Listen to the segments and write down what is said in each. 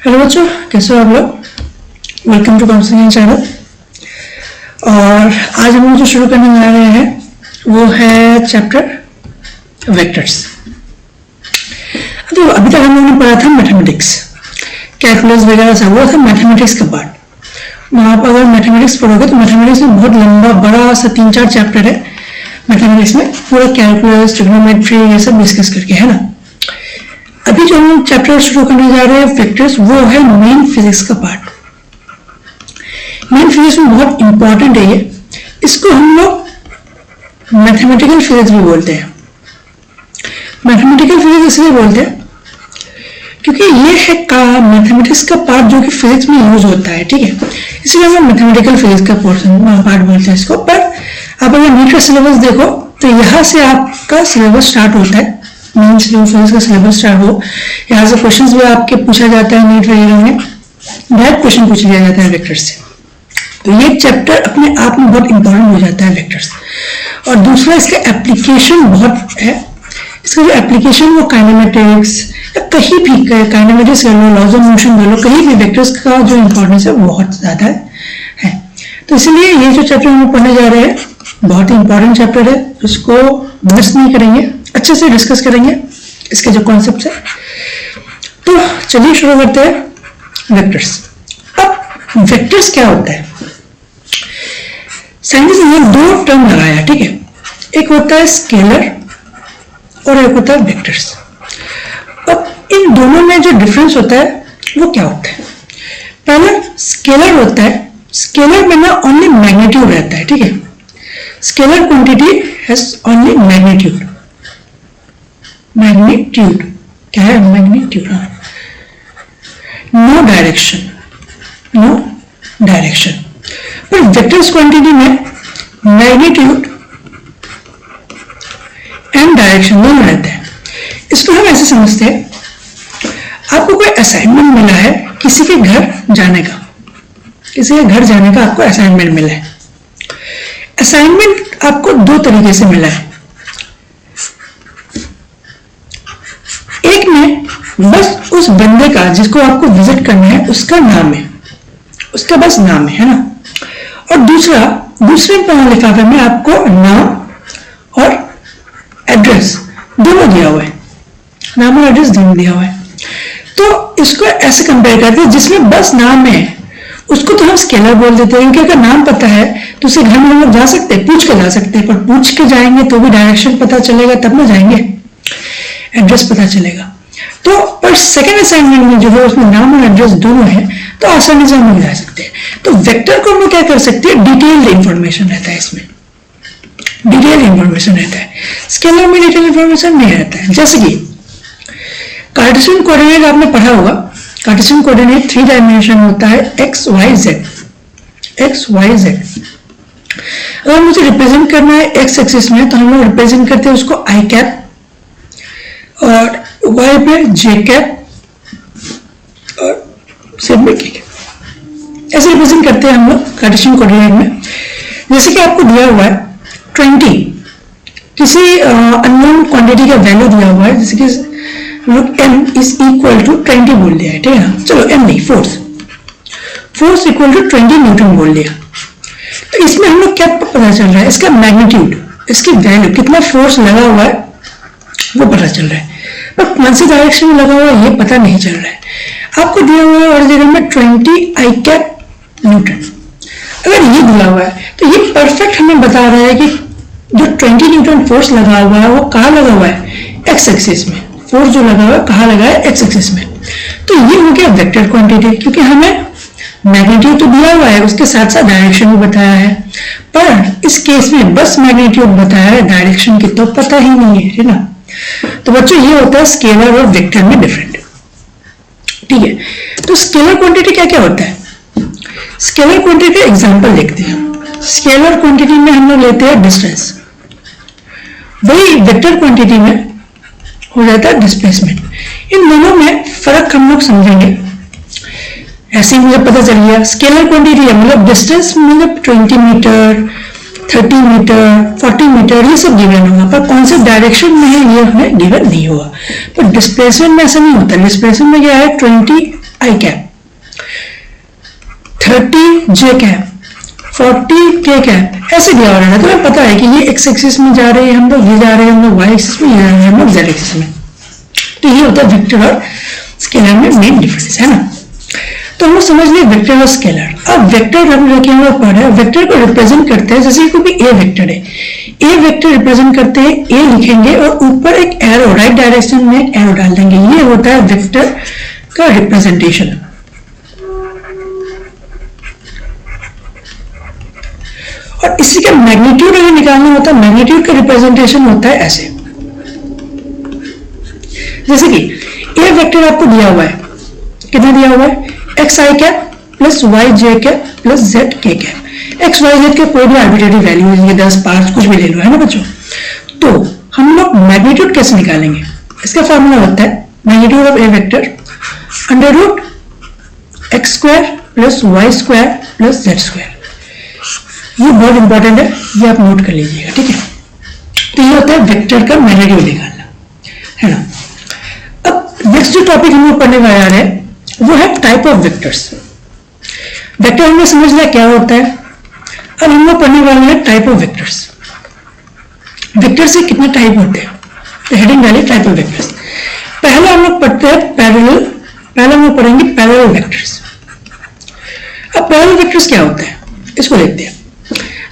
Hello बच्चों, कैसे हो आप लोग। Welcome to counselling channel. और आज हम लोग जो शुरू करने जा रहे हैं वो है चैप्टर वेक्टर्स। तो अभी तक हम लोगों ने पढ़ा था मैथमेटिक्स, कैलकुलस वगैरह सब, वो था मैथमेटिक्स का पार्ट। आप अगर मैथमेटिक्स पढ़ोगे तो मैथमेटिक्स में बहुत लंबा बड़ा सा 3-4 चैप्टर है मैथमेटिक्स में, पूरा कैलकुलस, ट्रिग्नोमेट्री, ये सब डिस्कस करके, है ना। अभी जो हम चैप्टर शुरू करने जा रहे हैं वेक्टर्स, वो है मेन फिजिक्स का पार्ट। मेन फिजिक्स में बहुत इंपॉर्टेंट है ये। इसको हम लोग मैथमेटिकल फिजिक्स भी बोलते हैं। मैथमेटिकल फिजिक्स इसलिए बोलते हैं क्योंकि ये है मैथमेटिक्स का पार्ट जो कि फिजिक्स में यूज होता है, ठीक है। इसलिए हम मैथमेटिकल फिजिक्स का पार्ट बोलते हैं इसको। पर आप अगर नीट का सिलेबस देखो तो यहाँ से आपका सिलेबस स्टार्ट होता है, मेन फिजिक्स का सिलेबस स्टार्ट हो। यहाँ से क्वेश्चंस भी आपके पूछा जाता है नीट वगैरह में, डायरेक्ट क्वेश्चन पूछ लिया जाता है वेक्टर्स से। तो ये चैप्टर अपने आप में बहुत इंपॉर्टेंट हो जाता है वेक्टर्स। और दूसरा इसका एप्लीकेशन बहुत है। इसका जो एप्लीकेशन वो काइनेमेटिक्स या कहीं भी, काइनेमेटिक्स कर लो, लॉज ऑफ मोशन कर लो, कहीं भी वेक्टर्स का जो इंपॉर्टेंस है बहुत ज्यादा है। तो इसलिए ये जो चैप्टर हम पढ़ने जा रहे हैं बहुत ही इंपॉर्टेंट चैप्टर है, इसको मिस नहीं करेंगे, अच्छे से डिस्कस करेंगे इसके जो कॉन्सेप्ट है। तो चलिए शुरू करते हैं वेक्टर्स। अब वेक्टर्स क्या होता है, साइंटिस्ट ने दो टर्म लगाया, ठीक है। एक होता है स्केलर और एक होता है वेक्टर्स। अब इन दोनों में जो डिफरेंस होता है वो क्या होता है। पहला स्केलर होता है, स्केलर में ना ओनली मैग्नीट्यूड रहता है, ठीक है। Scalar quantity has only magnitude. Magnitude क्या है, magnitude, no direction, no direction. पर वेक्टर्स क्वांटिटी में मैग्नीट्यूड एंड डायरेक्शन दोनों रहते हैं। इसको हम ऐसे समझते हैं, आपको कोई असाइनमेंट मिला है किसी के घर जाने का, किसी के घर जाने का आपको असाइनमेंट मिला है। असाइनमेंट आपको दो तरीके से मिला है। एक में बस उस बंदे का जिसको आपको विजिट करना है उसका नाम है, उसका बस नाम है ना। और दूसरे लिफाफे में आपको नाम और एड्रेस दोनों दिया हुआ है, नाम और एड्रेस दोनों दिया हुआ है। तो इसको ऐसे कंपेयर करते हैं, जिसमें बस नाम है उसको तो हम स्केलर बोल देते हैं, क्योंकि अगर नाम पता है तो उसे घर में हम लोग जा सकते हैं, पूछ के जा सकते हैं। पर पूछ के जाएंगे तो भी डायरेक्शन पता चलेगा तब ना जाएंगे, एड्रेस पता चलेगा। तो पर सेकेंड असाइनमेंट में जो है उसमें नाम और एड्रेस दोनों है, तो आसानी से हम लोग जा सकते हैं। तो वेक्टर को हम लोग क्या कर सकते हैं, डिटेल्ड इंफॉर्मेशन रहता है, इसमें डिटेल इंफॉर्मेशन रहता है। स्केलर में डिटेल इंफॉर्मेशन नहीं रहता है। जैसे कि कार्टेशियन कोऑर्डिनेट आपने पढ़ा होगा, कार्टेशियन कोऑर्डिनेट 3 डायमेंशन होता है, X Y Z, X Y Z. अगर मुझे रिप्रेजेंट करना है एक्स एक्सिस में तो हम लोग रिप्रेजेंट करते हैं उसको आई कैप, और वाई पे जे कैप, और जेड में के कैप, ऐसे रिप्रेजेंट करते हैं हम लोग कार्टेशियन कोऑर्डिनेट में। जैसे कि आपको दिया हुआ है 20, किसी अननोन क्वांटिटी का वैल्यू दिया हुआ है, जैसे कि हम लोग m इज इक्वल टू 20 बोल दिया है, ठीक है ना। चलो m नहीं, फोर्स इक्वल टू 20 न्यूटन बोल दिया। तो इसमें हम लोग क्या पता चल रहा है, इसका मैग्नीट्यूड, इसकी वैल्यू, कितना फोर्स लगा हुआ है वो पता चल रहा है। पर कौन सी डायरेक्शन में लगा हुआ है ये पता नहीं चल रहा है। आपको दिया हुआ है और जगह में 20 आई कैप न्यूटन। अगर ये दिया हुआ है तो ये परफेक्ट हमें बता रहा है कि जो 20 न्यूटन फोर्स लगा हुआ है वो कहाँ लगा हुआ है, एक्स एक्सिस में। फोर्स जो लगा हुआ है कहाँ लगा है, एक्स एक्सिस में। तो ये हो गया वेक्टर क्वांटिटी, क्योंकि हमें मैग्नीट्यूड तो दिया हुआ है, उसके साथ साथ डायरेक्शन भी बताया है। पर इस केस में बस मैग्नीट्यूड बताया है, डायरेक्शन की तो पता ही नहीं है ना। तो बच्चों ये होता है स्केलर और वेक्टर में डिफरेंट, ठीक है। तो स्केलर क्वांटिटी क्या क्या होता है, स्केलर क्वांटिटी एग्जांपल देखते हैं। स्केलर क्वांटिटी में हम लोग लेते हैं डिस्टेंस, वही वेक्टर क्वांटिटी में हो जाता है डिस्प्लेसमेंट। इन दोनों में फर्क हम लोग समझेंगे। ऐसे ही मुझे पता चल गया स्केलर क्वांटिटी है मतलब डिस्टेंस, मतलब 20 मीटर, 30 मीटर, 40 मीटर, ये सब गिवन होगा। पर कौन से डायरेक्शन में है ये हमें गिवन नहीं होगा। पर डिस्प्लेसमेंट में ऐसा नहीं होता। डिस्प्लेसमेंट में क्या है, 20 आई कैप, 30 जे कैप, 40 के कैप, ऐसे दिया हो रहा है। तो हमें पता है कि ये एक्स एक्सिस में जा रहे हैं हम लोग, ये जा रहे हैं हम लोग वाई एक्सिस में, ये जा रहे हैं हम लोग जेड एक्सिस में। तो ये होता है वेक्टर और स्केलर में मेन डिफरेंस, है ना। तो हम लोग समझ लिए वेक्टर और स्केलर। अब वेक्टर हम लोग पढ़ रहे हैं, वेक्टर को रिप्रेजेंट करते हैं, जैसे कोई ए वेक्टर है, ए वेक्टर रिप्रेजेंट करते हैं, ए लिखेंगे और ऊपर एक एरो राइट डायरेक्शन में एक एरो डाल देंगे, ये होता है वेक्टर का रिप्रेजेंटेशन। और इसी का मैग्नीट्यूड अगर निकालना होता है, मैग्नीट्यूड का रिप्रेजेंटेशन होता है ऐसे, जैसे कि ए वेक्टर आपको दिया हुआ है, कितना दिया हुआ है, एक्स आई कैप प्लस वाई जे कैप प्लस जेड के कैप। एक्स वाई जेड के कोई भी आर्बिट्रेरी वैल्यू, ये 10 5 कुछ भी ले लो, है ना बच्चों। तो हम लोग मैग्नीट्यूड कैसे निकालेंगे, इसका फॉर्मूला होता है magnitude of a vector under root X square plus Y square plus Z square. ये बहुत इंपॉर्टेंट है, ये आप नोट कर लीजिएगा, ठीक है। तो ये होता है वेक्टर का मैग्नीट्यूड निकालना, है ना। अब नेक्स्ट जो टॉपिक हम लोग पढ़ने वाले आ रहे हैं वो है टाइप ऑफ वेक्टर्स। वेक्टर हमने समझ लिया क्या होता है, अब हम लोग पढ़ने वाले हैं टाइप ऑफ वेक्टर्स। वेक्टर से कितने टाइप होते हैं, तो हेडिंग डालिए टाइप ऑफ वेक्टर्स। पहला हम लोग पढ़ते हैं पैरेलल, पहले हम लोग पढ़ेंगे पैरेलल वेक्टर्स। अब पैरेलल वेक्टर्स क्या होता है, इसको देखते हैं।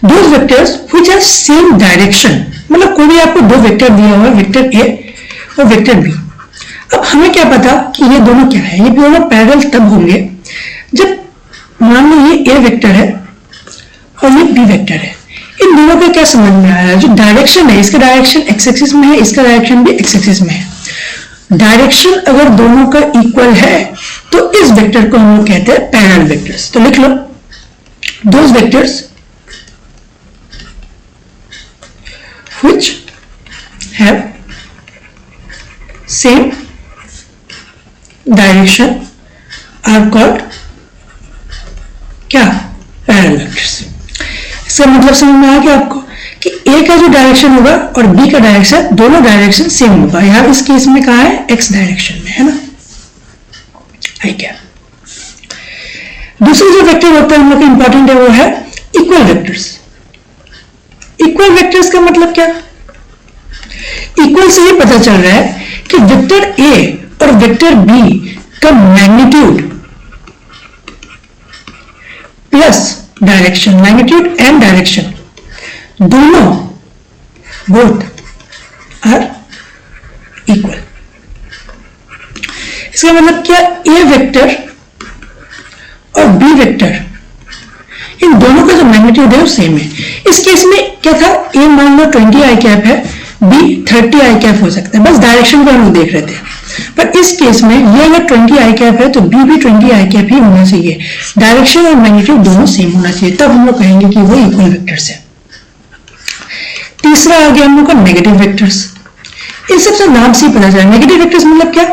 Those vectors which have same direction, मतलब कोई भी आपको दो वेक्टर दिया हुआ है, वेक्टर ए और वेक्टर बी। अब हमें क्या पता कि ये दोनों क्या है, ये दोनों पैरेलल तब होंगे जब मान लो ये ए वेक्टर है और ये बी वेक्टर है। इन दोनों का क्या समझ में आया, जो डायरेक्शन है, इसका डायरेक्शन एक्स एक्सिस में है, इसका डायरेक्शन भी एक्स एक्सिस में है। डायरेक्शन अगर दोनों का इक्वल है तो इस वेक्टर को हम लोग कहते हैं पैरेलल वेक्टर्स। तो लिख लो those vectors which have same direction are called क्या, पैरेलल वेक्टर्स। इसका मतलब समझ में आया कि आपको कि ए का जो डायरेक्शन होगा और बी का डायरेक्शन, दोनों डायरेक्शन सेम होगा। यहां इस केस में कहा है एक्स डायरेक्शन में, है ना, आई क्या। दूसरा जो वेक्टर होता है हम लोग का इंपॉर्टेंट है वो है इक्वल वेक्टर्स। इक्वल वेक्टर्स का मतलब क्या, इक्वल से ही पता चल रहा है कि वेक्टर ए और वेक्टर बी का magnitude plus direction, magnitude and direction दोनों बोथ आर इक्वल। इसका मतलब क्या, ए वेक्टर और बी वेक्टर इन दोनों का जो मैग्नीट्यूड है वो सेम है। इस केस में क्या था, ए मान लो 20 आई कैप है, बी 30 आई कैप हो सकता है, बस डायरेक्शन को हम लोग देख रहे थे। पर इस केस में ये अगर 20 आई कैप है तो बी भी 20 आई कैप ही होना चाहिए, डायरेक्शन और मैग्नीट्यूड दोनों सेम होना चाहिए, तब हम लोग कहेंगे कि वो इक्वल वेक्टर्स है। तीसरा आ गया हम लोग का नेगेटिव वेक्टर्स। इन सबसे नाम से ही पता चला नेगेटिव वेक्टर्स मतलब क्या,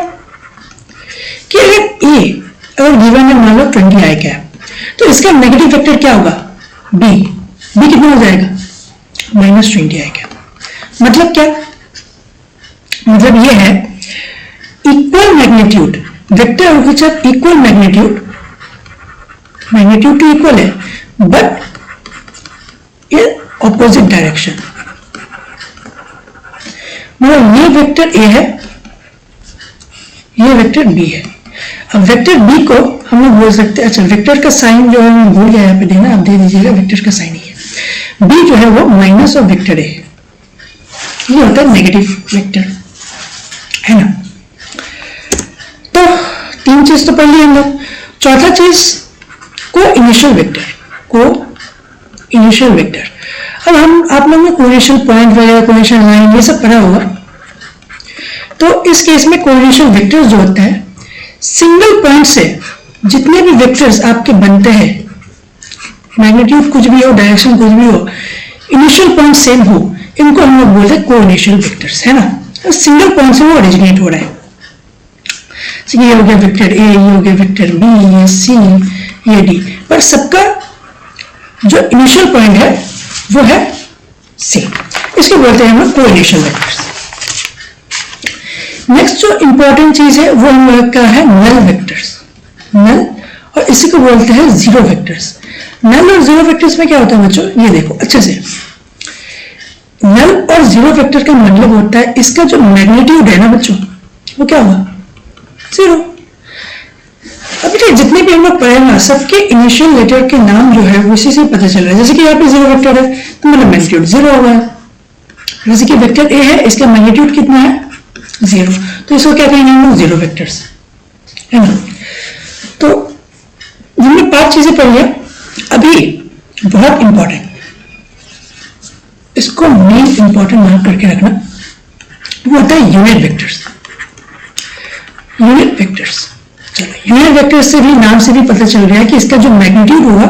कि अगर ए अगर गिवन है मान लो 20 आई कैप, तो इसका नेगेटिव वेक्टर क्या होगा, बी। बी कितना हो जाएगा, -20 आई कैप। मतलब क्या, मतलब ये है equal magnitude, vector which have equal magnitude, magnitude तो इक्वल है बट इन ऑपोजिट डायरेक्शन। मतलब ये वेक्टर ए है, ये वेक्टर बी है। अब वेक्टर बी को हम लोग बोल सकते हैं, अच्छा वेक्टर का साइन जो है मैं भूल गया यहाँ पे देना, आप दे दीजिएगा, वेक्टर का साइन ही है। बी जो है वो माइनस ऑफ वेक्टर ए, ये होता है नेगेटिव वेक्टर, है ना। तो तीन चीज तो पढ़ ली हम लोग। चौथा चीज को इनिशियल वेक्टर, को इनिशियल वेक्टर। अब हम आप लोगों ने कोइनिशियल पॉइंट वगैरह, कोइनिशियल लाइन ये सब पढ़ा होगा। तो इस केस में कोइनिशियल वेक्टर्स जो होते हैं, सिंगल पॉइंट से जितने भी वेक्टर्स आपके बनते हैं, मैग्नीट्यूड कुछ भी हो, डायरेक्शन कुछ भी हो, इनिशियल पॉइंट सेम हो, इनको हम लोग बोलते हैं कोइनिशियल वेक्टर्स, है ना। सिंगल पॉइंट से वो ओरिजिनेट हो रहा है। ये हो गया वेक्टर ए, ये हो गया वेक्टर बी, ये सी, ये डी, पर सबका जो इनिशियल पॉइंट है वो है सी। इसको बोलते हैं हम लोग कोइनिशियल वेक्टर्स। नेक्स्ट जो इंपॉर्टेंट चीज है वो हम लोग का है नल वेक्टर्स। नल, और इसी को बोलते हैं जीरो वेक्टर्स। नल और जीरो वेक्टर्स में क्या होता है बच्चों, ये देखो अच्छे से, नल और जीरो वेक्टर का मतलब होता है इसका जो मैग्नीट्यूड है ना बच्चों, वो क्या होगा, जीरो। अब देखिए जितने भी हम लोग पढ़े ना, सबके इनिशियल लेटर के नाम जो है वो इसी से पता चल रहा है। जैसे कि यहाँ पे जीरो वेक्टर है तो मतलब मैग्नीट्यूड जीरो होगा। जैसे कि वेक्टर ए है, इसका मैग्नीट्यूड कितना है, जीरो, तो इसको क्या कहेंगे हम लोग, जीरो वेक्टर्स, है ना। तो हमने 5 चीजें पढ़ी है। अभी बहुत इंपॉर्टेंट, इसको मेन इंपॉर्टेंट मान करके रखना, वो होता है यूनिट वेक्टर्स। यूनिट वेक्टर्स, चलो यूनिट वेक्टर्स से भी, नाम से भी पता चल रहा है कि इसका जो मैग्नीट्यूड होगा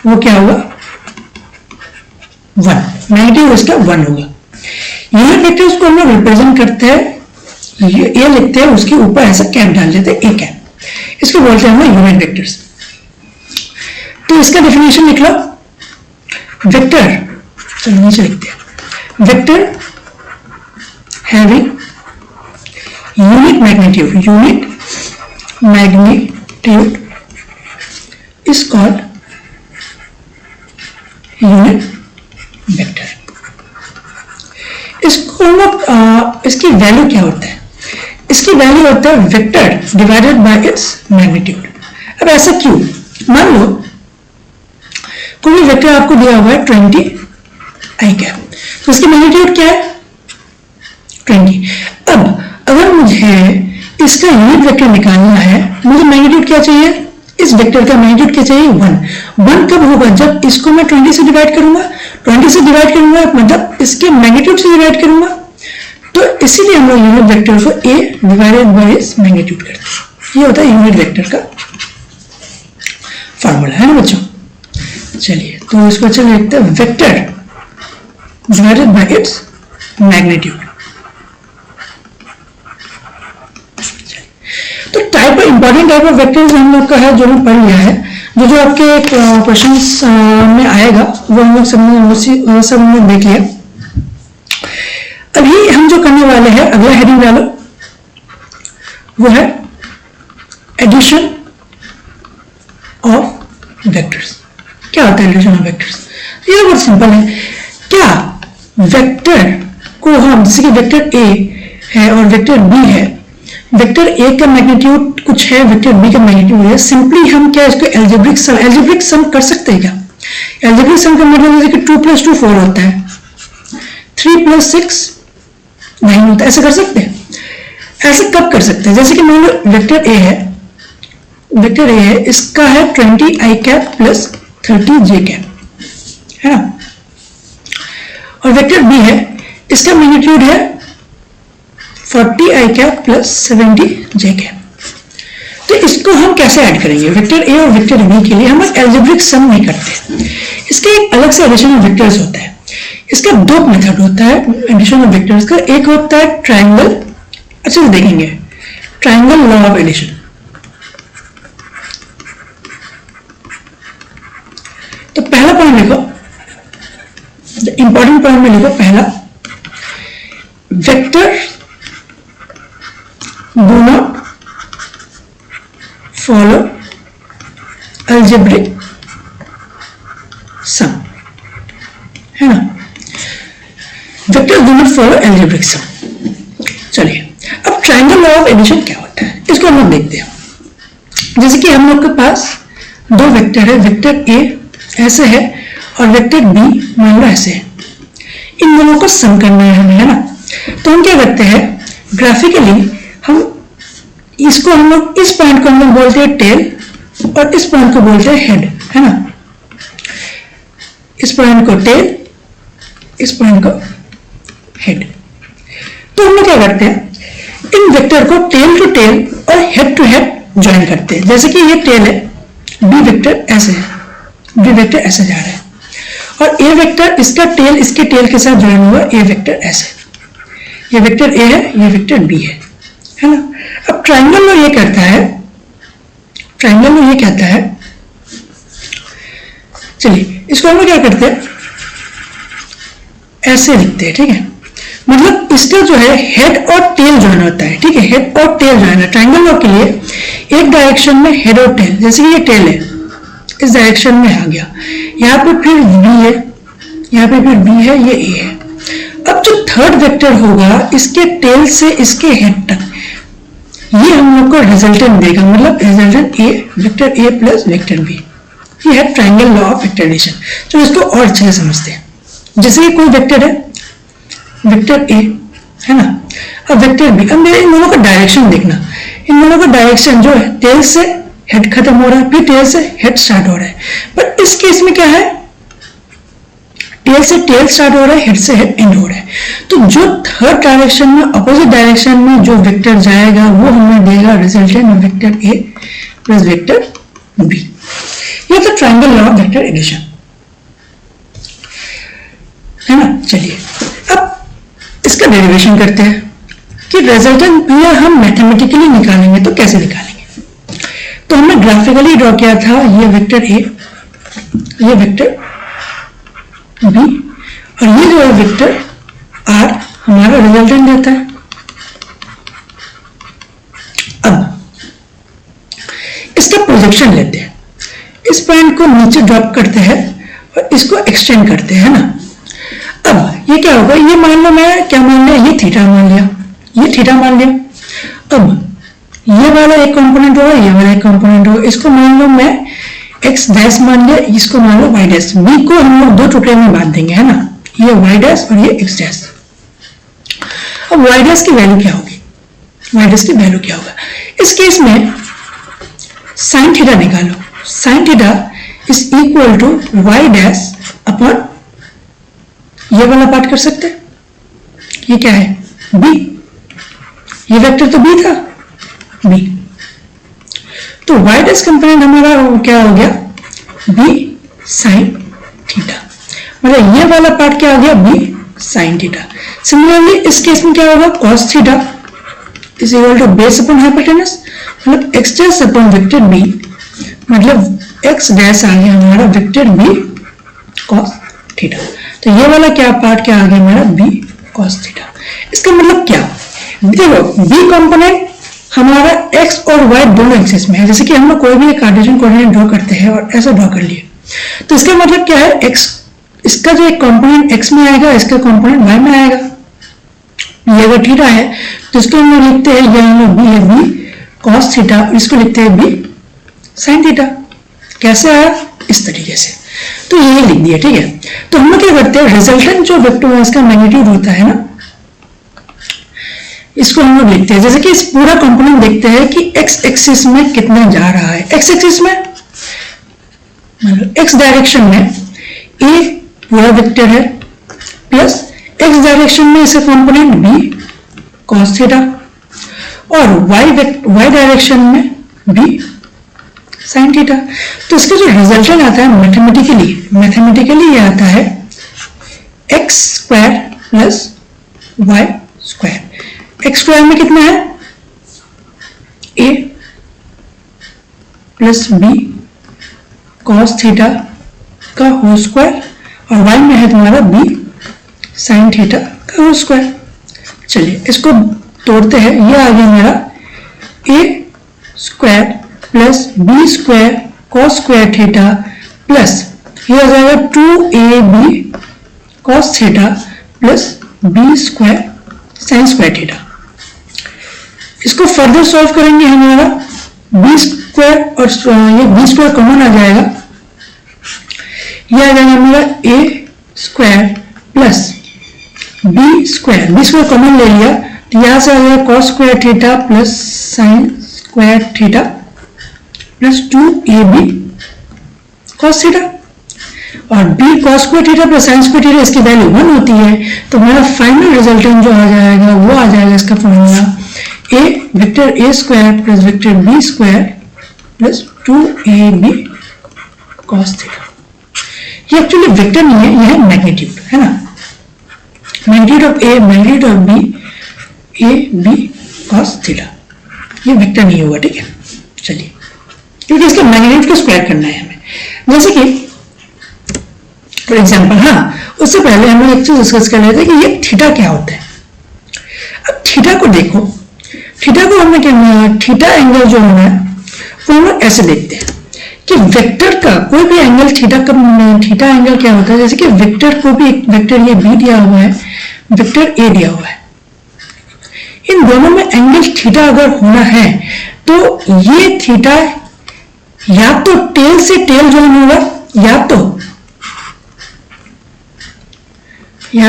वो क्या होगा, 1, मैग्नीट्यूड इसका 1 होगा। यूनिट वेक्टर्स को हम लोग रिप्रेजेंट करते हैं, ये लिखते हैं, उसके ऊपर ऐसा कैप डाल देते हैं, ए कैप, इसको बोलते हैं हम लोग यूनिट वेक्टर्स। तो इसका डेफिनेशन लिख लो, वेक्टर, चलो नीचे लिखते हैं, vector having unit magnitude, unit magnitude is called unit vector. इसको हम लोग, इसकी वैल्यू क्या होता है, इसकी वैल्यू होता है vector divided by its magnitude. अब ऐसा क्यों, मान लो कोई वेक्टर आपको दिया हुआ है 20 आई कैप, तो इसकी मैग्नीट्यूड क्या है, 20। अब अगर मुझे इसका यूनिट वेक्टर निकालना है, मुझे मैग्नीट्यूड क्या चाहिए, इस वेक्टर का मैग्नीट्यूड क्या चाहिए, 1। 1 कब होगा, जब इसको मैं 20 से डिवाइड करूंगा, 20 से डिवाइड करूंगा मतलब इसके मैग्नीट्यूड से डिवाइड करूंगा। तो इसीलिए हम लोग यूनिट वेक्टर को a divided by its magnitude करते हैं। ये होता है यूनिट वेक्टर का फॉर्मूला, है ना बच्चों। चलिए तो इसको अच्छे से लिखते हैं, vector divided by its magnitude. तो type, important type of vectors हम लोग का है जो हमने पढ़ लिया है, जो आपके क्वेश्चंस में आएगा वो हम लोग सब हम लोग देख लिया। अभी हम जो करने वाले हैं, अगला हेडिंग डालो, वो है एडिशन ऑफ वेक्टर्स। क्या होता है एडिशन ऑफ वेक्टर्स, ये बहुत सिंपल है। क्या वेक्टर को हम, जैसे कि वेक्टर ए है और वेक्टर बी है, वेक्टर ए का मैग्नीट्यूड कुछ है, वेक्टर बी का मैग्नीट्यूड है, सिंपली हम क्या इसको एल्जेब्रिक सम कर सकते हैं क्या। एल्जेब्रिक सम का मतलब जैसे कि 2 + 2 4 होता है, 3 + 6 9 होता है, ऐसे कर सकते हैं। ऐसे कब कर सकते हैं, जैसे कि मान लो वेक्टर ए है, वेक्टर ए है, इसका है 20 आई कैप प्लस 30 जे कैप, है ना। और वेक्टर बी है, इसका मैग्नीट्यूड है 40 आई कैप प्लस 70 जे कैप। तो इसको हम कैसे ऐड करेंगे, वेक्टर ए और वेक्टर बी के लिए हम एल्जेब्रिक सम नहीं करते, इसका एक अलग से एडिशन ऑफ वेक्टर्स होता है। इसका 2 मेथड होता है एडिशन ऑफ वेक्टर्स का, एक होता है ट्रायंगल, अच्छे से देखेंगे, ट्रायंगल लॉ ऑफ एडिशन। तो पहला पॉइंट लिखो, इंपॉर्टेंट पॉइंट में लिखो, पहला, vector do not follow algebraic sum, है ना। Vector do not follow algebraic sum। चलिए अब ट्रायंगल लॉ ऑफ एडिशन क्या होता है, इसको हम लोग देखते हैं। जैसे कि हम लोग के पास 2 वेक्टर है, वेक्टर ए ऐसे है और वेक्टर बी मान लो ऐसे है, इन दोनों को सम करना है हमें, है ना। तो हम क्या करते हैं, ग्राफिकली हम इसको, हम लोग इस पॉइंट को हम लोग बोलते हैं टेल और इस पॉइंट को बोलते हैं हेड, है ना। इस पॉइंट को टेल, इस पॉइंट को हेड। तो हम लोग क्या करते हैं, इन वेक्टर को टेल टू टेल और हेड टू हेड ज्वाइन करते हैं। जैसे कि ये टेल है, बी वेक्टर ऐसे है, बी वेक्टर ऐसे जा रहा है, और ए वेक्टर इसका टेल इसके टेल के साथ ज्वाइन हुआ, ए वेक्टर ऐसे, ये वेक्टर ए है, ये वेक्टर बी है ना। अब ट्रायंगल लॉ ये कहता है, ट्रायंगल लॉ ये कहता है, चलिए इसको हम क्या करते हैं, ऐसे लिखते हैं, ठीक है। मतलब इसका जो है हेड और टेल जॉइन होता है, ठीक है, हेड और टेल जॉइन है। ट्रायंगल लॉ के लिए एक डायरेक्शन में हेड और टेल, जैसे कि ये टेल है, इस डायरेक्शन में आ गया, यहाँ पे फिर बी है, यहाँ पे फिर बी है, ये ए है। अब जो थर्ड वेक्टर होगा इसके टेल से इसके हेड तक, ये हम लोग को रिजल्टेंट देगा, मतलब resultant A, vector A plus vector B. ये है triangle law of vector addition. तो इसको और अच्छे से समझते हैं। जैसे कि कोई वेक्टर है, वेक्टर ए है ना, अब वेक्टर बी, अब मेरे इन दोनों का डायरेक्शन देखना, इन दोनों का डायरेक्शन जो है टेल से हेड खत्म हो रहा है, फिर टेल से हेड स्टार्ट हो रहा है। पर इस केस में क्या है, टेल से टेल स्टार्ट हो रहा है, हेड से हेड एंड हो रहा है। तो जो थर्ड डायरेक्शन में, अपोजिट डायरेक्शन में जो वेक्टर जाएगा वो हमें देगा resultant vector A plus vector B. ये तो triangle law of vector addition है ना। चलिए अब इसका डेरिवेशन करते हैं कि रिजल्टेंट ये हम मैथमेटिकली निकालेंगे, तो कैसे निकालेंगे। तो हमने ग्राफिकली ड्रॉ किया था, ये वेक्टर ए, ये वेक्टर बी, और ये जो है वेक्टर आर हमारा रिजल्टेंट देता है। अब इसका प्रोजेक्शन लेते हैं, इस पॉइंट को नीचे ड्रॉप करते हैं और इसको एक्सटेंड करते हैं ना। अब ये क्या होगा, ये मान लो मैं क्या मान लिया, ये थीटा मान लिया, ये थीटा मान लिया। अब ये वाला एक कंपोनेंट होगा, ये वाला एक कंपोनेंट होगा, इसको मान लो मैं एक्स डैश मान लिया, इसको मान लो वाई डैश। बी को हम लोग दो टुकड़े में बांट देंगे, है ना, ये वाई डैश और ये एक्स डैश। अब वाई डैश की वैल्यू क्या होगी, वाई डैश की वैल्यू क्या होगा, इस केस में साइन थीटा निकालो, sine theta is equal to Y dash upon ये वाला पार्ट कर सकते हैं, ये क्या है बी, ये वेक्टर तो बी था, बी, तो वाई डैश कंपोनेंट हमारा क्या हो गया, बी साइन थीटा, मतलब ये वाला पार्ट क्या हो गया, बी साइन थीटा। सिमिलरली इस केस में क्या होगा, cos theta is equal to base upon hypotenuse, मतलब x dash upon vector B, मतलब एक्स डैश आ गया हमारा वेक्टर बी कॉस थीटा। तो ये वाला क्या पार्ट क्या आ गया हमारा, बी कॉस थीटा। इसका मतलब क्या, देखो बी कंपोनेंट हमारा x और y दोनों एक्सिस में है। जैसे कि हम लोग कोई भी एक कार्टेशियन कोऑर्डिनेट ड्रॉ करते हैं और ऐसा ड्रॉ कर लिए, तो इसका मतलब क्या है, x, इसका जो एक कंपोनेंट x में आएगा, इसका कंपोनेंट y में आएगा। ये अगर थीटा है तो इसको हम लोग लिखते हैं, ये हम लोग b है b cos थीटा, इसको लिखते हैं b sin थीटा। कैसे आया, इस तरीके से, तो यही लिख दिया, ठीक है। तो हम लोग क्या करते हैं, रिजल्टेंट जो वेक्टर है इसका मैग्नीट्यूड होता है ना, इसको हम लोग लिखते हैं। जैसे कि इस पूरा कंपोनेंट देखते हैं कि x एक्सिस में कितना जा रहा है, x एक्सिस में मतलब x डायरेक्शन में a पूरा वेक्टर है प्लस x डायरेक्शन में इसका कंपोनेंट b cos थीटा और y डायरेक्शन में b sin थीटा। तो इसका जो रिजल्टेंट आता है मैथमेटिकली ये आता है x square plus y square. X square में कितना है, a plus B cos theta का होल स्क्वायर और y में है तुम्हारा b साइन थीटा का होल स्क्वायर। चलिए इसको तोड़ते हैं, ये आ गया मेरा a square plus B square cos square theta plus ये आ जाएगा 2ab cos theta plus b square sine square theta. इसको फर्दर सॉल्व करेंगे, हमारा बी स्क्वायर और ये बी स्क्वायर कॉमन आ जाएगा, ये आ जाएगा हमारा A square plus B square common ले लिया तो यहां से आ जाएगा cos square theta plus sine square theta plus 2ab cos theta और b cos square theta plus sine square theta, इसकी वैल्यू 1 होती है। तो हमारा फाइनल रिजल्टेंट जो आ जाएगा वो आ जाएगा इसका formula a vector a square plus vector b square plus 2ab cos theta. ये एक्चुअली वेक्टर नहीं है, यह है मैग्नीट्यूड, है ना, magnitude of a magnitude of b a b cos theta. ये वेक्टर नहीं होगा, ठीक है। चलिए क्योंकि इसका मैग्नीट्यूड को स्क्वायर करना है हमें। जैसे कि फॉर एग्जाम्पल, हाँ उससे पहले हम लोग एक चीज डिस्कस कर लेते हैं कि ये थीटा क्या होता है। थीटा को देखो, थीटा को हमने क्या, थीटा एंगल जो है वो हम लोग ऐसे देखते हैं कि वेक्टर का कोई भी एंगल थीटा का, थीटा एंगल क्या होता है, जैसे कि वेक्टर को भी एक वेक्टर ये बी दिया हुआ है, वेक्टर ए दिया हुआ है, इन दोनों में एंगल थीटा अगर होना है तो ये थीटा या तो टेल से टेल ज्वाइन होगा या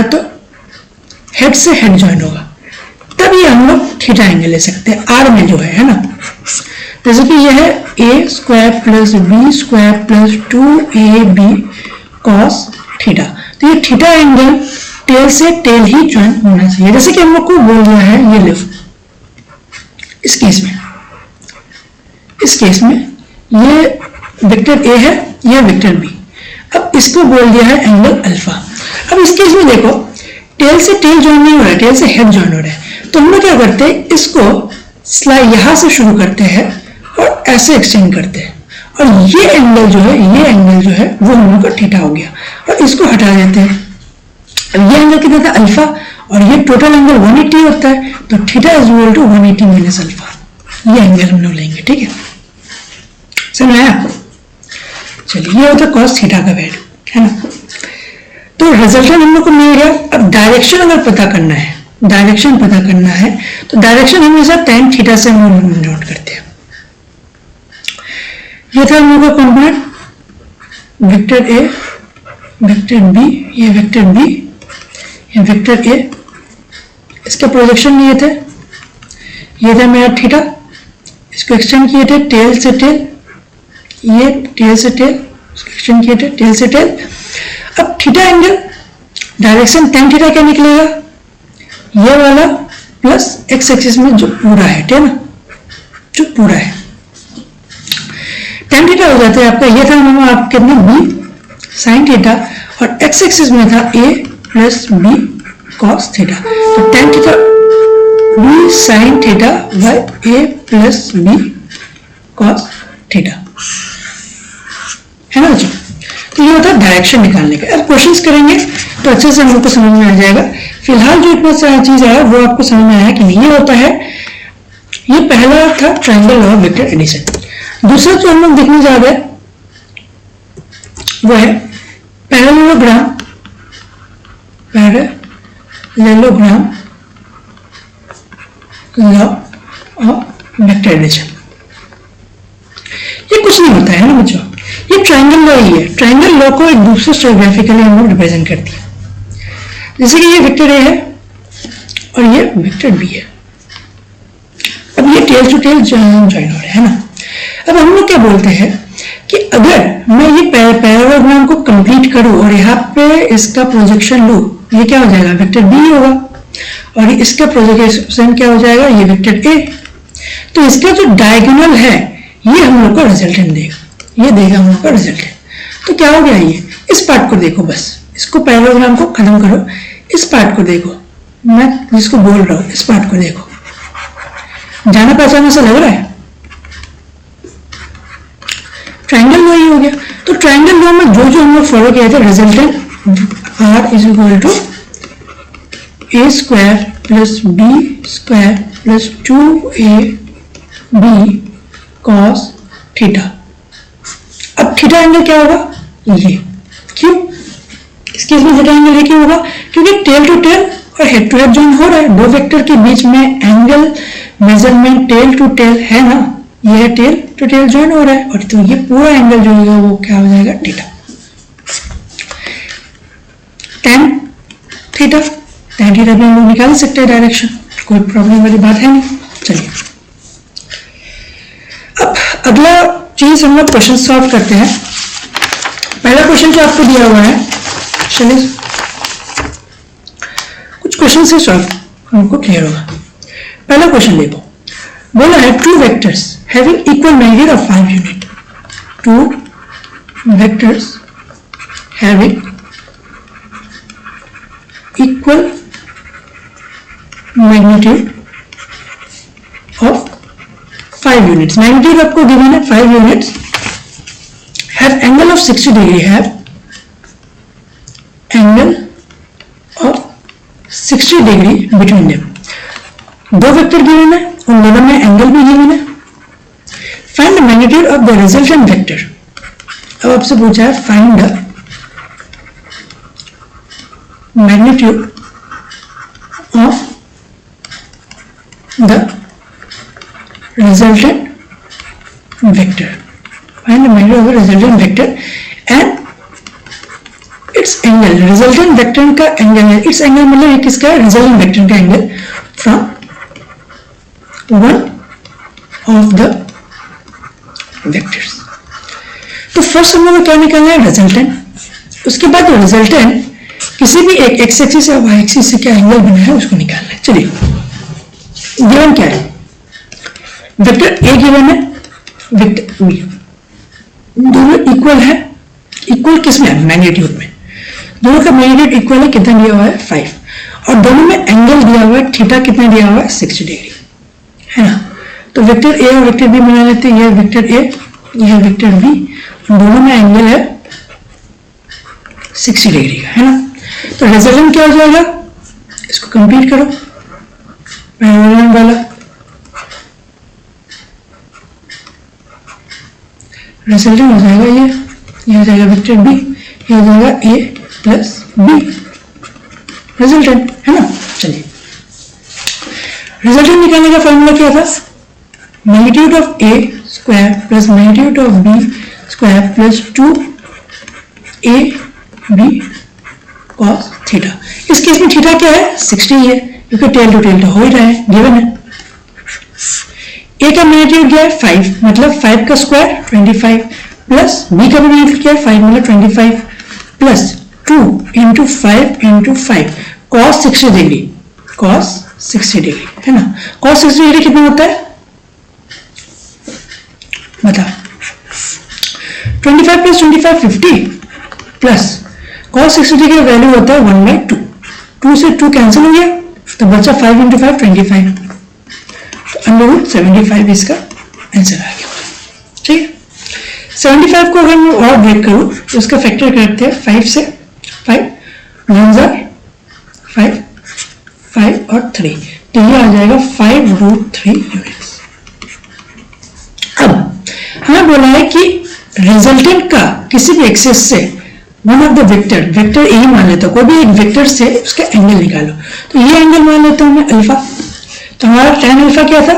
तो हेड से हेड ज्वाइन होगा, तब ये हम लोग थीटा एंगल ले सकते हैं आर में जो है ना। जैसे कि यह है A square plus B square plus 2ab cos theta, तो ये थीटा एंगल टेल से टेल ही ज्वाइन होना चाहिए। जैसे कि हम लोग को बोल दिया है, ये लिव इस केस में ये वेक्टर ए है, ये वेक्टर बी, अब इसको बोल दिया है एंगल अल्फा। अब इस केस में देखो टेल से टेल ज्वाइन नहीं हो रहा है, टेल से हेड ज्वाइन हो रहा है, तो हम लोग क्या करते हैं, इसको स्लाइड यहां से शुरू करते हैं और ऐसे एक्सटेंड करते हैं, और ये एंगल जो है वो हम लोग का थीटा हो गया, और इसको हटा देते हैं। अब ये एंगल कितना था, अल्फा, और ये टोटल एंगल 180 होता है, तो theta is equal to 180 minus alpha, ये एंगल हम लोग लेंगे। ठीक है, समझ आया आपको? चलिए, ये होता है कॉस थीटा का वैल्यू, है ना। तो रिजल्टेंट हम लोग को मिल गया। अब डायरेक्शन अगर पता करना है, तो डायरेक्शन हमेशा tan थीटा से हम लोग नोट करते हैं। ये था हम लोग का component, vector A, vector B, ये वेक्टर बी, ये वेक्टर ए, इसका प्रोजेक्शन लिए थे, ये था मेरा थीटा, इसको एक्सटेंड किए थे टेल से टेल, ये टेल से टेल, इसको एक्सटेंड किए थे टेल से टेल। अब theta angle direction tan theta क्या निकलेगा, ये वाला प्लस एक्स एक्सिस में जो पूरा है, ठीक है ना, जो पूरा है tan थीटा हो जाता है आपका, ये था आपके में b sin थीटा, और एक्स एक्सिस में था a plus b cos theta, तो tan theta b sin theta by a plus b cos theta, है ना बच्चों। तो ये होता है डायरेक्शन निकालने का। अब क्वेश्चंस करेंगे तो अच्छे से हम लोग को समझ में आ जाएगा। फिलहाल जो इतना सारा चीज आया वो आपको समझ में आया कि नहीं। ये होता है, ये पहला था triangle law of vector addition. दूसरा जो हम लोग देखने जा रहे हैं वो है parallelogram law of vector addition. ये कुछ नहीं होता है ना बच्चों, ये ट्रायंगल लॉ ही है। ट्रायंगल लॉ को एक दूसरे स्ट्रोग्राफिकली हम लोग रिप्रेजेंट करती है। जैसे कि ये वेक्टर ए है और ये वेक्टर बी है, अब ये टेल टू टेल ज्वाइन हो रहा है ना। अब हम लोग क्या बोलते हैं कि अगर मैं ये पैरेललोग्राम को कंप्लीट करूं और यहाँ पे इसका प्रोजेक्शन लूं, ये क्या हो जाएगा, वेक्टर बी होगा, और इसका प्रोजेक्शन क्या हो जाएगा, ये वेक्टर ए। तो इसका जो डायगोनल है ये हम लोग का रिजल्टेंट देगा, ये देगा हम लोग का रिजल्टेंट। तो क्या हो गया, ये इस पार्ट को देखो, बस इसको पैरेललोग्राम को खत्म करो, इस पार्ट को देखो, मैं जिसको बोल रहा हूं इस पार्ट को देखो, जाना पहचाना सा लग रहा है। ट्रायंगल लॉ ही हो गया। तो ट्रायंगल लॉ में जो जो हम लोग फॉलो किया था, resultant R is equal to A square plus B square plus 2ab cos theta. अब थीटा एंगल क्या होगा, ये, क्यों इस केस में थीटा एंगल ये क्यों होगा, क्योंकि टेल टू टेल और हेड टू हेड ज्वाइन हो रहा है, दो वेक्टर के बीच में angle measurement tail to tail है ना, ये टेल टू टेल ज्वाइन हो रहा है, और तो ये पूरा एंगल जो होगा वो क्या हो जाएगा, थीटा। tan थीटा भी हम लोग निकाल सकते हैं डायरेक्शन, कोई प्रॉब्लम वाली बात है नहीं। चलिए अब अगला चीज हम लोग क्वेश्चन सॉल्व करते हैं। पहला क्वेश्चन जो आपको दिया हुआ है, चलिए कुछ क्वेश्चन से सॉल्व हमको क्लियर होगा। पहला क्वेश्चन देखो, बोला है two vectors having equal magnitude of 5 unit, two vectors having equal magnitude of 5 units, magnitude आपको गिवन है 5 units, have angle of 60 degree, have angle of 60 degree between them. दो वेक्टर गिवन है, उन दोनों में एंगल भी गिवन है। Find the magnitude of the resultant vector. अब आपसे पूछा है find the magnitude of the resultant vector. Find the magnitude of the resultant vector and its angle. Resultant vector का angle है, its angle मतलब ये किसका है, resultant vector का angle from one of the vectors. तो first हम लोग क्या निकालना है, resultant। उसके बाद resultant किसी भी एक x एक्सिस या y एक्सिस से क्या एंगल बना है उसको निकालना है। चलिए, गिवन क्या है, वेक्टर ए गिवन है, वेक्टर बी, दोनों इक्वल है। इक्वल किसमें, मैग्नीट्यूड में। दोनों का मैग्नीट्यूड इक्वल है, कितना दिया हुआ है 5, और दोनों में एंगल दिया हुआ है, थीटा कितना दिया हुआ है 60 डिग्री, है ना। तो वेक्टर ए और वेक्टर बी बना लेते हैं। यह वेक्टर ए, यह वेक्टर बी, दोनों में एंगल है 60 डिग्री का, है ना। तो रिजल्टेंट क्या हो जाएगा, इसको कंप्लीट करो, पैरेलल वाला। रिजल्टेंट हो जाएगा ये हो जाएगा वेक्टर बी, ये हो जाएगा ए प्लस बी, रिजल्टेंट, है ना। चलिए, रिजल्टेंट निकालने का फॉर्मूला क्या था, magnitude of A square plus magnitude of B square plus 2 A B cos theta. इस केस में थीटा क्या है, 60 है, क्योंकि टेल टू टेल तो हो ही रहा है, गिवन है। ए का मैग्नीट्यूड क्या है 5, मतलब 5 का स्क्वायर 25, प्लस बी का मैग्नीट्यूड क्या है 5, मतलब 25 plus 2 into 5 into 5 cos 60 degree, cos 60 degree, है ना। कॉस 60 डिग्री कितना होता है बता, 25 प्लस 25 50 प्लस कॉस 60 डिग्री का वैल्यू होता है 1/2। 2 से 2 कैंसिल हो गया, तो बचा 5 इंटू 5 25, अंडर 75 इसका आंसर आ गया। ठीक है, 75 को अगर मैं और ब्रेक करूं तो इसका फैक्टर करते हैं 5 से, 5 1 5 5 और 3, तो ये आ जाएगा 5√3 यूनिट्स। अब हमें बोला है कि रिजल्टेंट का किसी भी एक्सिस से one of the vector, vector A मान लेता हूं, कोई भी एक वेक्टर से उसका एंगल निकालो। तो ये एंगल मान लेता हूं मैं अल्फा, तो हमारा tan अल्फा क्या था,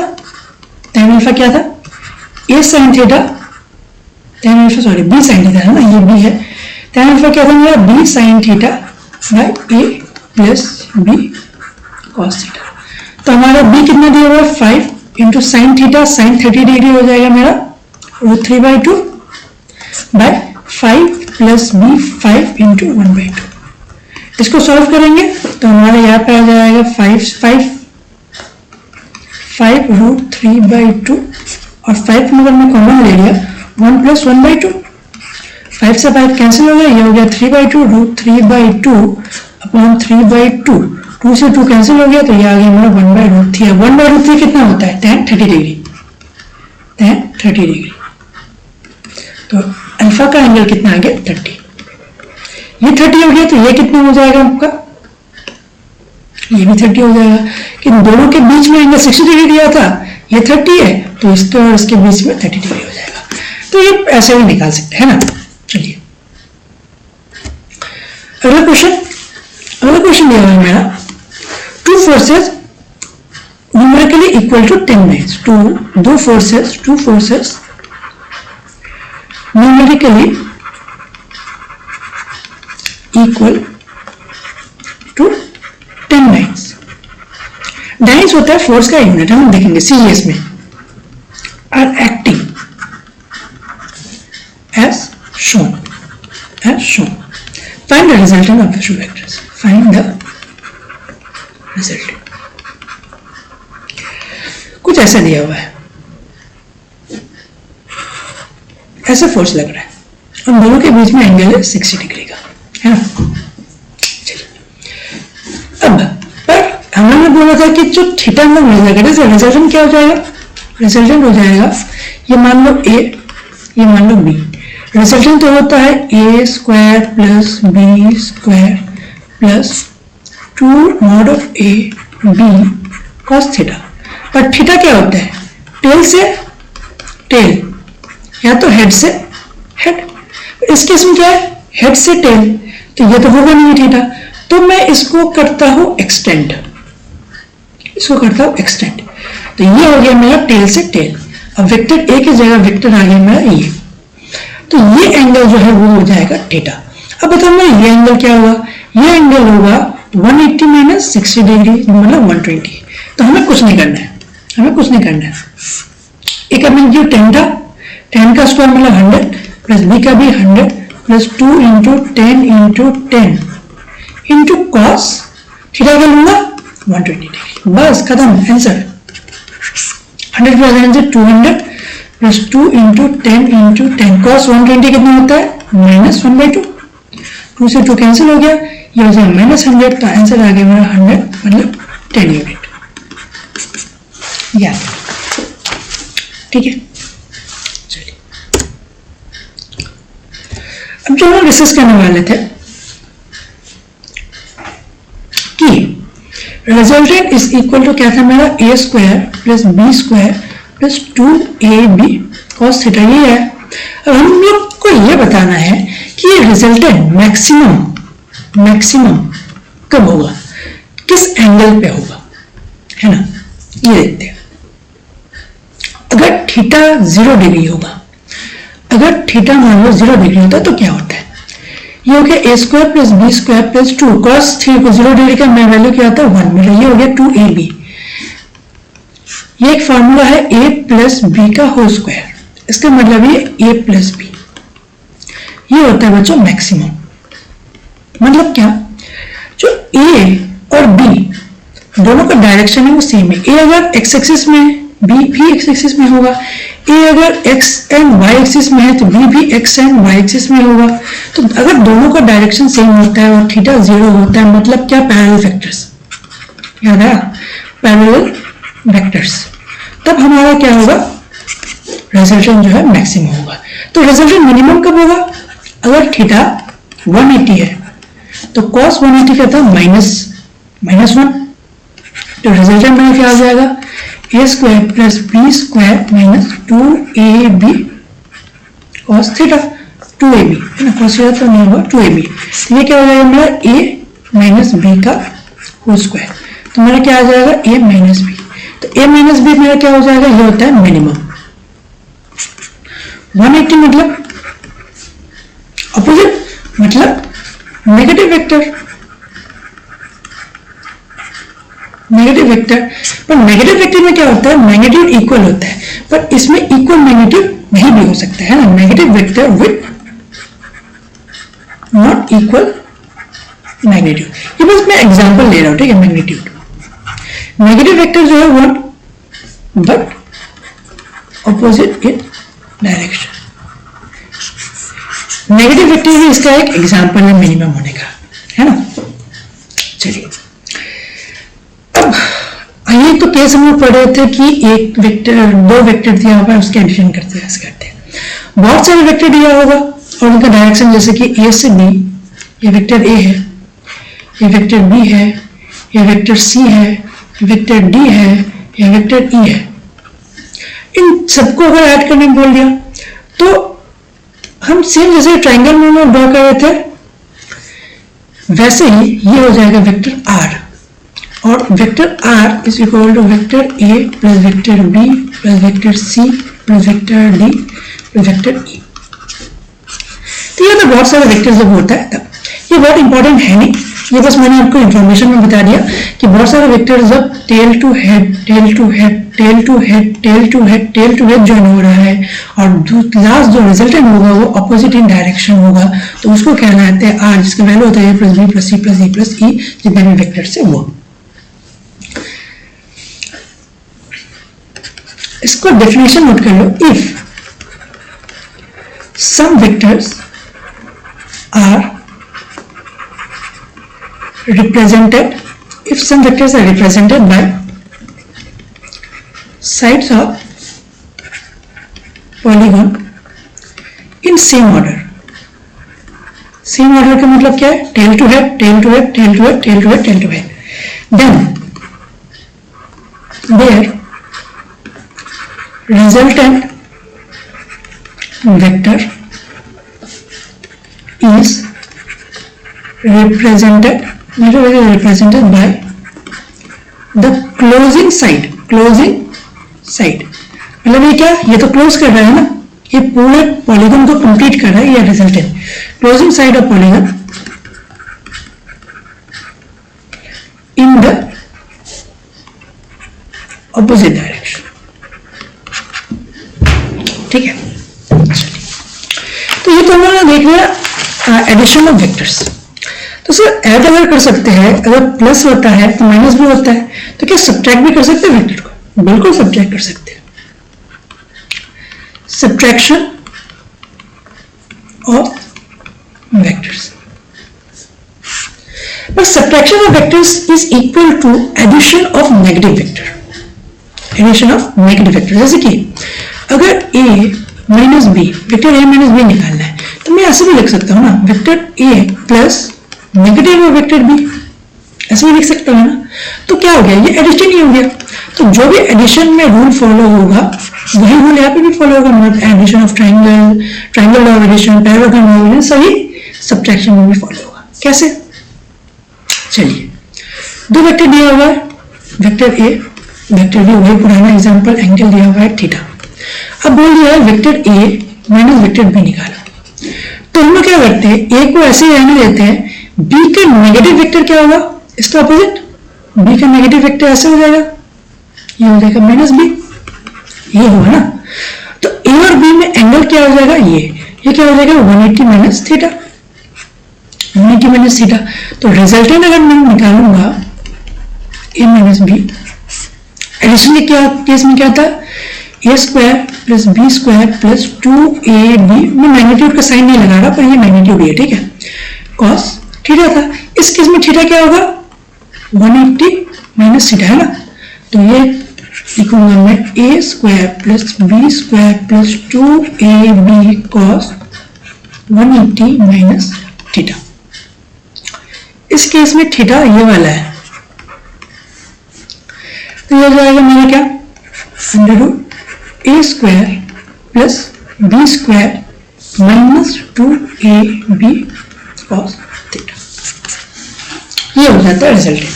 tan अल्फा क्या था, a sin theta, tan alpha sorry b sin theta है ना, ये b है। tan अल्फा क्या था मेरा, b sin theta by a plus b cos theta. तो हमारा b कितना दिया हुआ है 5 into sine theta, sine 30 degree हो जाएगा मेरा √3/2 बाय 5 प्लस b 5 इंटू 1/2। इसको सॉल्व करेंगे तो हमारे यहाँ पे आ जाएगा 5√3/2 और 5 में अगर मैं कॉमन ले लिया 1 प्लस 1/2, 5 से 5 कैंसिल हो गया, ये हो गया 3/2 √3/2 अपॉन 3/2, 2 से 2 कैंसिल हो गया, तो ये आ गया मेरा 1/√3। 1/√3 कितना होता है, tan 30 डिग्री, tan 30 डिग्री। तो अल्फा का एंगल कितना आ गया 30, ये 30 हो गया, तो ये कितना हो जाएगा आपका, ये भी 30 हो जाएगा। कि दोनों के बीच में एंगल 60 डिग्री दिया था, ये 30 है, तो इसके और इसके बीच में 30 डिग्री हो जाएगा। तो ये ऐसे भी निकाल सकते हैं ना। चलिए, अगला क्वेश्चन दिया हुआ है मेरा, two forces numerically equal to 10 नाइट्स। दो फोर्सेस न्यूमेरिकली इक्वल टू 10 नाइट्स। डाइस होता है फोर्स का यूनिट, हम देखेंगे सीरियस में। Are acting as shown, find the resultant of the two vectors, find the resultant. कुछ ऐसा दिया हुआ है, ऐसा फोर्स लग रहा है, और दोनों के बीच में एंगल है 60 डिग्री का, है ना। अब पर हमने बोला था कि जो थीटा में मिल जाएगा, रिजल्टेंट क्या हो जाएगा, रिजल्टेंट हो जाएगा ये मान लो a, ये मान लो b। रिजल्टेंट तो होता है a square plus b square plus 2 mod of a b cos theta. पर थीटा क्या होता है? टेल से टेल या तो हेड से हेड। इस केस में क्या है? हेड से टेल, तो ये तो होगा नहीं थीटा, तो मैं इसको करता हूं एक्सटेंड, इसको करता हूं एक्सटेंड, तो ये हो गया मेरा टेल से टेल। अब वेक्टर ए की जगह वेक्टर आ गया मेरा ये, तो ये एंगल जो है वो हो जाएगा थीटा। अब बताओ मेरा ये एंगल क्या होगा? ये एंगल होगा 180 माइनस 60 डिग्री मतलब 120। तो हमें कुछ नहीं करना है, हमें कुछ नहीं करना है। एक मैग्नीट्यूड 10 था, 10 का स्क्वायर मतलब 100 प्लस बी का भी 100 plus 2 into 10 into 10 into cos theta का लूंगा 120 डिग्री, बस खत्म answer. 100 plus answer 200 plus 2 into 10 into 10 cos 120 कितना होता है? -1/2। 2 से 2 कैंसिल हो गया, ये हो जाएगा -100, तो आंसर आ गया मेरा 100 मतलब 10 यूनिट। या ठीक है, चलिए अब जो हम डिस्कस करने वाले थे कि रिजल्टेंट इज इक्वल टू क्या था मेरा? A square plus B square plus 2ab cos theta, ये है। अब हम लोग को ये बताना है कि ये रिजल्टेंट मैक्सिमम कब होगा, किस एंगल पे होगा, है ना? ये देखते हैं। अगर थीटा 0 डिग्री होगा, अगर थीटा मान लो 0 डिग्री होता तो क्या होता है? ये हो गया a square plus B square plus 2 cos 0 degree का मैं वैल्यू क्या आता है? 1 मिला, ये हो गया 2ab। ये एक फॉर्मूला है a प्लस बी का होल स्क्वायर, इसका मतलब ये a प्लस बी, ये होता है बच्चों मैक्सिमम। मतलब क्या? जो a और b दोनों का डायरेक्शन है वो सेम है। a अगर x एक्सिस में है, b भी x एक्सिस में होगा। a अगर x एंड y एक्सिस में है तो b भी x एंड y एक्सिस में होगा। तो अगर दोनों का डायरेक्शन सेम होता है और थीटा 0 होता है, मतलब क्या? पैरेलल वेक्टर्स, याद आया? पैरेलल वेक्टर्स, तब हमारा क्या होगा? रिजल्टेंट जो है मैक्सिमम होगा। तो रिजल्टेंट मिनिमम कब होगा? अगर थीटा 180 है तो cos 180 क्या था? -1, तो रिजल्टेंट में क्या आ जाएगा? a square plus B square minus 2ab cos theta, 2ab है ना, cos थीटा तो नहीं होगा, 2ab। तो ये क्या हो जाएगा मेरा? a माइनस बी का होल स्क्वायर, तो मेरा क्या आ जाएगा? a minus B. तो a माइनस बी मेरा क्या हो जाएगा? ये होता है मिनिमम। 180 मतलब अपोजिट, मतलब नेगेटिव वेक्टर, नेगेटिव वेक्टर। पर नेगेटिव वेक्टर में क्या होता है? मैग्नीट्यूड इक्वल होता है, पर इसमें इक्वल मैग्नीट्यूड नहीं भी हो सकता है ना। Negative vector with not equal magnitude, ये बस मैं एग्जांपल ले रहा हूं, ठीक है? मैग्नीट्यूड नेगेटिव वेक्टर जो है 1 but opposite in direction. Negative vector भी इसका एक एग्जांपल है मिनिमम होने का, है ना? चलिए अब ये तो केस हम लोग पढ़ रहे थे कि एक वेक्टर, 2 वेक्टर दिया हुआ है, उसके एडिशन करते हैं, ऐसे करते हैं। बहुत सारे वेक्टर दिया होगा और उनका डायरेक्शन, जैसे कि a से b, ये वेक्टर a है, ये वेक्टर b है, ये वेक्टर c है, ये वेक्टर d है, ये वेक्टर e है। इन सबको अगर ऐड करने बोल दिया तो हम सेम जैसे ट्रायंगल में ड्रॉ कर रहे थे वैसे ही ये हो जाएगा वेक्टर r, और vector r is equal to vector a plus vector b plus vector c plus vector d plus vector e। तो ये तो बहुत सारे वेक्टर जब होता है तब, ये बहुत इंपॉर्टेंट है नहीं, ये बस मैंने आपको इंफॉर्मेशन में बता दिया कि बहुत सारे वेक्टर जब tail to head tail to head tail to head tail to head tail to head join हो रहा है और लास्ट जो रिजल्टेंट होगा वो अपोजिट इन डायरेक्शन होगा, तो उसको कहलाते हैं आर, जिसका वैल्यू होता है a plus B plus C plus E plus E, जितने भी वेक्टर से वो। इसको डेफिनेशन नोट कर लो, if some vectors are represented, if some vectors are represented by sides of polygon in same order, same order का मतलब क्या है? tail to head, tail to head, tail to head, tail to head, tail to head, then where resultant vector is represented by the closing side. मतलब ये क्या, ये तो close कर रहा है ना, ये पूरे पॉलीगन को कंप्लीट कर रहा है, ये resultant closing side of polygon in the opposite direction. ठीक है, तो ये तो हम लोग देख रहे हैं एडिशन ऑफ वेक्टर्स। तो सर ऐड अगर कर सकते हैं, अगर प्लस होता है तो माइनस भी होता है, तो क्या सब्ट्रैक्ट भी कर सकते हैं वेक्टर को? बिल्कुल सब्ट्रैक्ट कर सकते हैं। Subtraction of vectors, but subtraction of vectors is equal to addition of negative vector. Addition of negative vector, जैसे कि अगर a minus B, vector a minus B निकालना है, तो मैं ऐसे भी लिख सकता हूँ ना, वेक्टर a प्लस नेगेटिव और वेक्टर b, ऐसे भी लिख सकता हूँ ना। तो क्या हो गया, ये एडिशन ही हो गया। तो जो भी एडिशन में रूल फॉलो होगा वही रूल यहाँ पे भी फॉलो होगा, मतलब addition of triangle law of addition, parallelogram law of addition, सही सब्ट्रैक्शन में भी फॉलो होगा। कैसे? चलिए, दो वेक्टर दिया हुआ है, वेक्टर ए वेक्टर बी, वही पुराना एग्जांपल, एंगल दिया हुआ है थीटा। अब बोल दिया है vector A minus vector B निकाला, तो हम लोग क्या करते हैं, ए को ऐसे ही रहने देते हैं, बी का नेगेटिव वेक्टर क्या होगा, इसका ऑपोजिट, बी का नेगेटिव वेक्टर ऐसे हो जाएगा, ये हो जाएगा माइनस बी, ये होगा ना। तो ए और बी में एंगल क्या हो जाएगा, ये क्या हो जाएगा 180 माइनस थीटा, 180 माइनस थीटा। तो रिजल्टेंट अगर मैं निकालूंगा ए माइनस बी, एडिशन के क्या केस में क्या था, A square plus B square plus 2ab, मैं मैग्नीट्यूड का साइन नहीं लगा रहा पर ये मैग्नीट्यूड है, ठीक है, कॉस थीटा था। इस केस में थीटा क्या होगा 180 माइनस थीटा, है ना। तो ये लिखूंगा मैं A square plus B square plus 2ab cos 180 minus theta. इस केस में थीटा ये वाला है, तो ये हो जाएगा मेरा क्या, under root A square plus B square minus 2ab cos theta, ये हो जाता है रिजल्टेंट।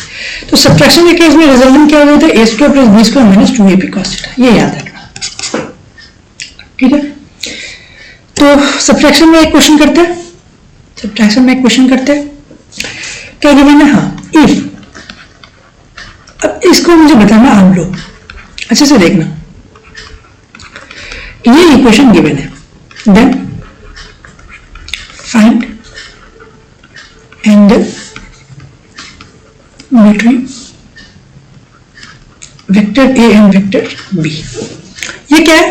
तो सब्ट्रैक्शन के केस में रिजल्टेंट क्या हो जाता है, A square plus B square minus 2ab cos theta, ये याद रखना, ठीक है। तो सब्ट्रैक्शन में एक क्वेश्चन करते हैं, क्या गिवन है, हाँ इफ, अब इसको मुझे बताना आप लोग अच्छे से देखना, ये इक्वेशन गिवन है, then find angle between vector A and vector B. ये क्या है,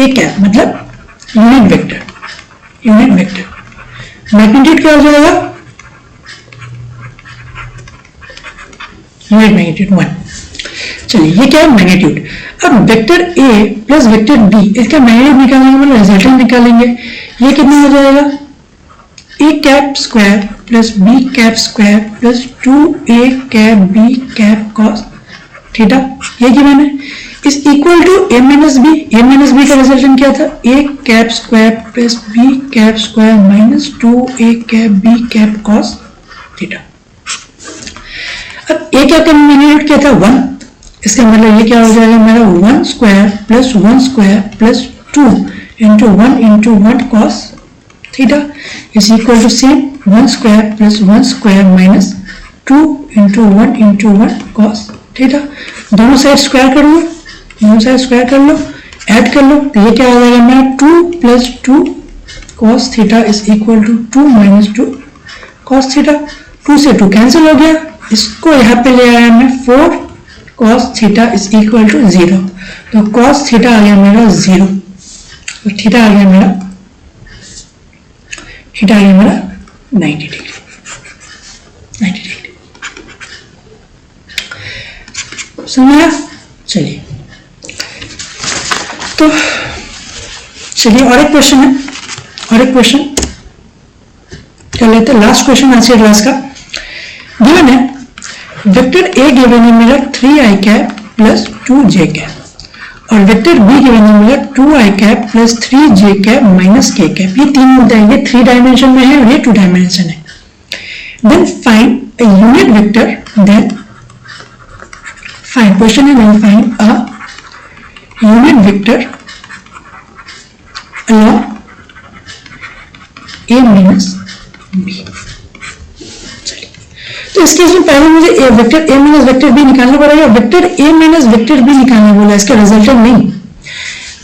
ए क्या है, मतलब यूनिट वेक्टर, मैग्नीट्यूड क्या हो जाएगा, यूनिट मैग्नीट्यूड 1। चलिए ये क्या है मैग्नीट्यूड। अब vector A plus vector B, इसका मैग्नीट्यूड निकालेंगे मतलब रिजल्टेंट निकालेंगे, ये कितना हो जाएगा, A cap square plus B cap square plus 2a cap B cap cos theta, ये गिवन है, is equal to A minus B का रिजल्टेंट क्या था, A cap square plus B cap square minus 2a cap B cap cos theta. अब A cap का magnitude क्या था 1, इसका मतलब ये क्या हो जाएगा मेरा 1 square plus 1 square plus 2 into 1 cos theta is equal to same 1 square plus 1 square minus 2 into 1 cos theta. दोनों साइड स्क्वायर कर लो, ऐड कर लो, तो ये क्या हो जाएगा मेरा 2 plus 2 cos theta is equal to 2 minus 2 cos theta. 2 से 2 कैंसिल हो गया, इसको यहाँ पे ले आया मैं 4 cos theta is equal to 0, तो कॉस थीटा आ गया मेरा 0, तो थीटा आ गया मेरा 90 डिग्री। समझा? चलिए और एक क्वेश्चन कर लेते हैं, लास्ट क्वेश्चन आज के क्लास का। गिवन है वेक्टर ए गिवन है मेरा 3i cap plus 2j cap और वेक्टर बी गिवन है मेरा 2i cap plus 3j cap minus k cap. ये तीन मुद्दे हैं, ये 3 डायमेंशन में है और ये 2 डायमेंशन है। Then find a unit vector, then find, question है then find a unit vector along a minus b। तो इस केस में पहले मुझे vector a minus vector b निकालना पड़ेगा। Vector a minus vector b निकालना बोला, इसका रिजल्टेंट नहीं।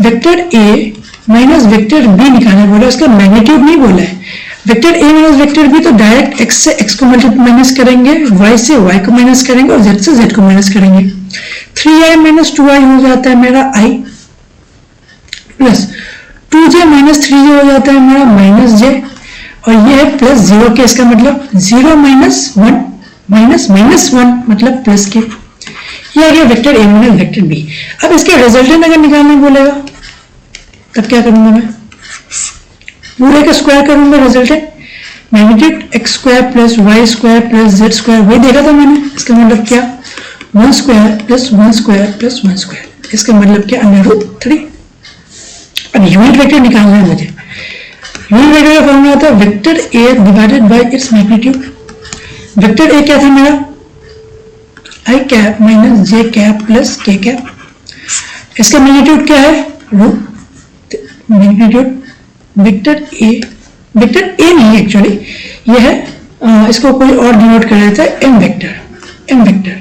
Vector a minus vector b निकालना बोला, इसका मैग्नीट्यूड नहीं बोला है। Vector a minus vector b तो डायरेक्ट x से x को माइनस करेंगे, y से y को माइनस करेंगे और z से z को माइनस करेंगे। 3i माइनस 2i हो जाता है मेरा i plus 2j minus 3j हो जाता है मेरा माइनस j और ये है प्लस 0 के, इसका मतलब 0 माइनस 1 माइनस माइनस 1 मतलब प्लस के। ये आ गया vector a minus vector b। अब इसके रिजल्टेंट अगर निकालने बोलेगा तब क्या करूंगा मैं? पूरे का स्क्वायर करूंगा resultant, magnitude x square plus y square plus z square, वही देखा था मैंने। इसका मतलब क्या? 1 square plus 1 square plus 1 square, इसका मतलब क्या? √3। अब यूनिट वेक्टर निकालना है मुझे। यूनिट वेक्टर का फॉर्मूला होता है vector a divided by its magnitude. Vector a क्या था मेरा? i cap minus j cap plus k cap. इसका मैग्नीट्यूड क्या है? Magnitude vector a, vector a नहीं एक्चुअली, ये है इसको कोई और डिनोट कर देता है m vector, m vector,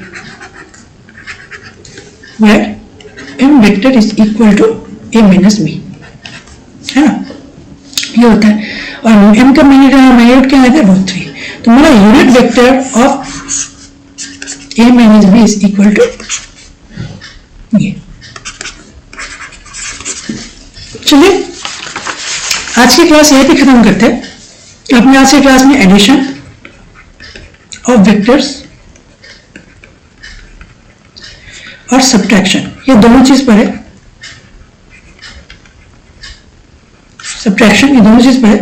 where m vector is equal to a minus b, है ना? ये होता है। और m का मैग्नीट्यूड क्या है? √3। तो मेरा unit vector of a minus b is equal to ये। चलिए आज की क्लास यहीं पे खत्म करते हैं। अपने आज की क्लास में एडिशन ऑफ वेक्टर्स और सब्ट्रैक्शन, ये दोनों चीज पर है। सब्ट्रैक्शन, ये दोनों चीज पर है।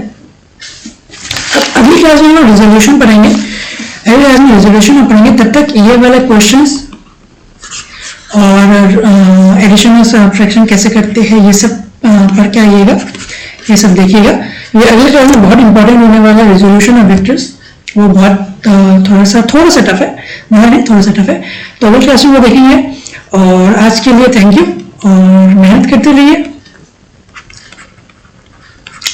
अब अगली क्लास में हम रिजोल्यूशन पढ़ेंगे। अगली क्लास में रिजोल्यूशन पढ़ेंगे, तब तक ये वाले क्वेश्चंस और एडिशन और सब्ट्रैक्शन कैसे करते हैं ये सब पढ़ के आइएगा, ये सब देखिएगा। ये अगले क्लास में बहुत इंपॉर्टेंट होने वाला है रिजोल्यूशन ऑफ वेक्टर्स। वो बहुत थोड़ा सा टफ है, नहीं थोड़ा सा टफ है, तो अगले क्लास में वो देखेंगे। और आज के लिए थैंक यू और मेहनत करते रहिए।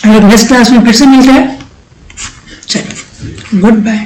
अगर नेक्स्ट क्लास में फिर से मिलते हैं, चलिए गुड बाय।